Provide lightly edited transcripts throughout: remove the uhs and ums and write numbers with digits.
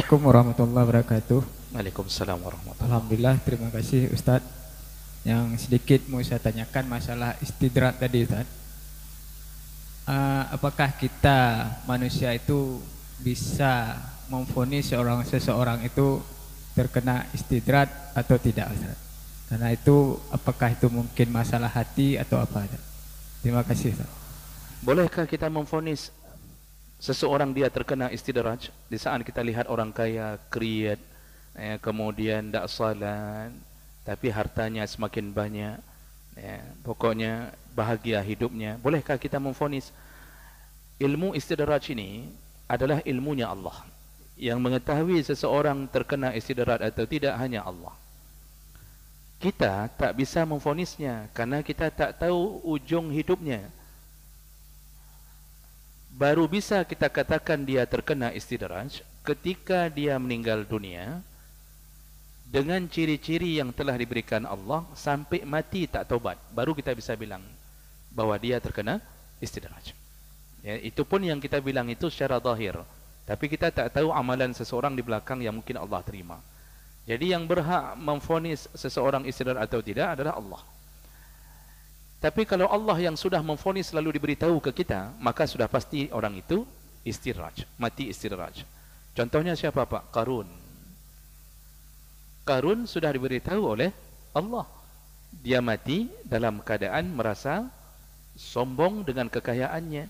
Assalamualaikum warahmatullahi wabarakatuh. Waalaikumsalam warahmatullahi. Alhamdulillah, terima kasih Ustadz. Yang sedikit mau saya tanyakan masalah istidrat tadi Ustadz. Apakah kita manusia itu bisa memvonis seseorang itu terkena istidrat atau tidak Ustadz? Karena itu apakah itu mungkin masalah hati atau apa Ustadz? Terima kasih Ustadz. Bolehkah kita memvonis seseorang dia terkena istidraj di saat kita lihat orang kaya kriat, kemudian tak salat tapi hartanya semakin banyak, pokoknya bahagia hidupnya? Bolehkah kita memvonis? Ilmu istidraj ini adalah ilmunya Allah. Yang mengetahui seseorang terkena istidraj atau tidak hanya Allah. Kita tak bisa memvonisnya karena kita tak tahu ujung hidupnya. Baru bisa kita katakan dia terkena istidraj ketika dia meninggal dunia dengan ciri-ciri yang telah diberikan Allah sampai mati tak taubat. Baru kita bisa bilang bahwa dia terkena istidraj. Ya, itu pun yang kita bilang itu secara zahir. Tapi kita tak tahu amalan seseorang di belakang yang mungkin Allah terima. Jadi yang berhak memvonis seseorang istidraj atau tidak adalah Allah. Tapi kalau Allah yang sudah memvonis lalu diberitahu ke kita, maka sudah pasti orang itu istidraj, mati istidraj. Contohnya siapa Pak? Qarun. Qarun sudah diberitahu oleh Allah. Dia mati dalam keadaan merasa sombong dengan kekayaannya.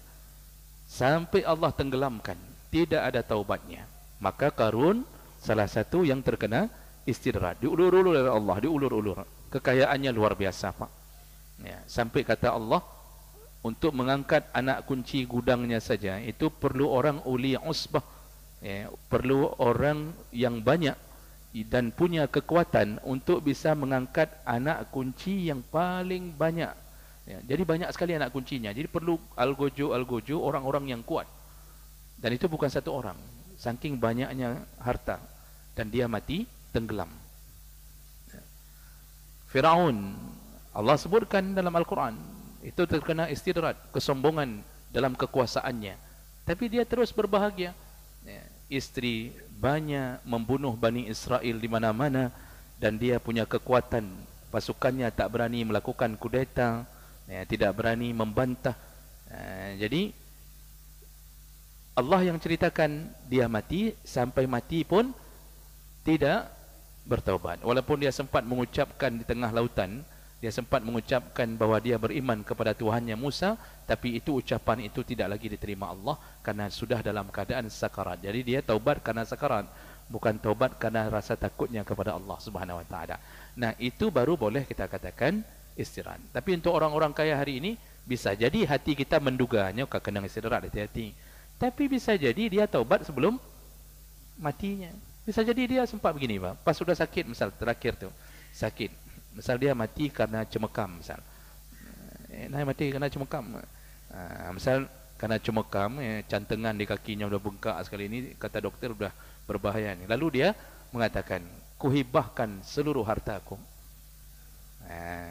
Sampai Allah tenggelamkan. Tidak ada taubatnya. Maka Qarun salah satu yang terkena istidraj. Diulur-ulur oleh Allah, diulur-ulur. Kekayaannya luar biasa Pak. Ya, sampai kata Allah untuk mengangkat anak kunci gudangnya saja itu perlu orang uli usbah, ya, perlu orang yang banyak dan punya kekuatan untuk bisa mengangkat anak kunci yang paling banyak, ya, jadi banyak sekali anak kuncinya. Jadi perlu algojo orang-orang yang kuat, dan itu bukan satu orang, saking banyaknya harta, dan dia mati tenggelam. Firaun, Allah sebutkan dalam Al-Quran, itu terkena istidraj, kesombongan dalam kekuasaannya. Tapi dia terus berbahagia. Ya, istri banyak, membunuh Bani Israel di mana-mana, dan dia punya kekuatan. Pasukannya tak berani melakukan kudeta, ya, tidak berani membantah. Jadi Allah yang ceritakan dia mati, sampai mati pun tidak bertaubat. Walaupun dia sempat mengucapkan di tengah lautan, dia sempat mengucapkan bahawa dia beriman kepada Tuhannya Musa, tapi itu ucapan itu tidak lagi diterima Allah karena sudah dalam keadaan sakarat. Jadi dia taubat karena sakarat, bukan taubat karena rasa takutnya kepada Allah Subhanahu Wa Taala. Nah, itu baru boleh kita katakan istidraj. Tapi untuk orang-orang kaya hari ini, bisa jadi hati kita menduganya kena istidraj, hati-hati. Tapi bisa jadi dia taubat sebelum matinya. Bisa jadi dia sempat begini Pak, pas sudah sakit, misal terakhir tu sakit, misal dia mati karena cemekam, misal mati karena cemekam, misal karena cemekam, cantengan di kakinya sudah bengkak sekali, ini kata dokter sudah berbahaya ni. Lalu dia mengatakan, kuhibahkan seluruh hartaku.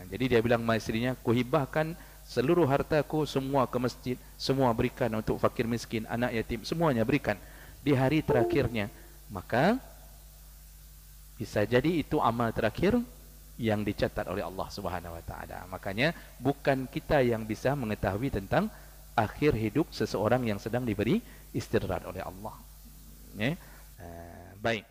Jadi dia bilang sama istrinya, kuhibahkan seluruh hartaku, semua ke masjid, semua berikan untuk fakir miskin, anak yatim, semuanya berikan di hari terakhirnya. Maka bisa jadi itu amal terakhir yang dicatat oleh Allah Subhanahu Wa Taala. Makanya bukan kita yang bisa mengetahui tentang akhir hidup seseorang yang sedang diberi istidraj oleh Allah. Baik.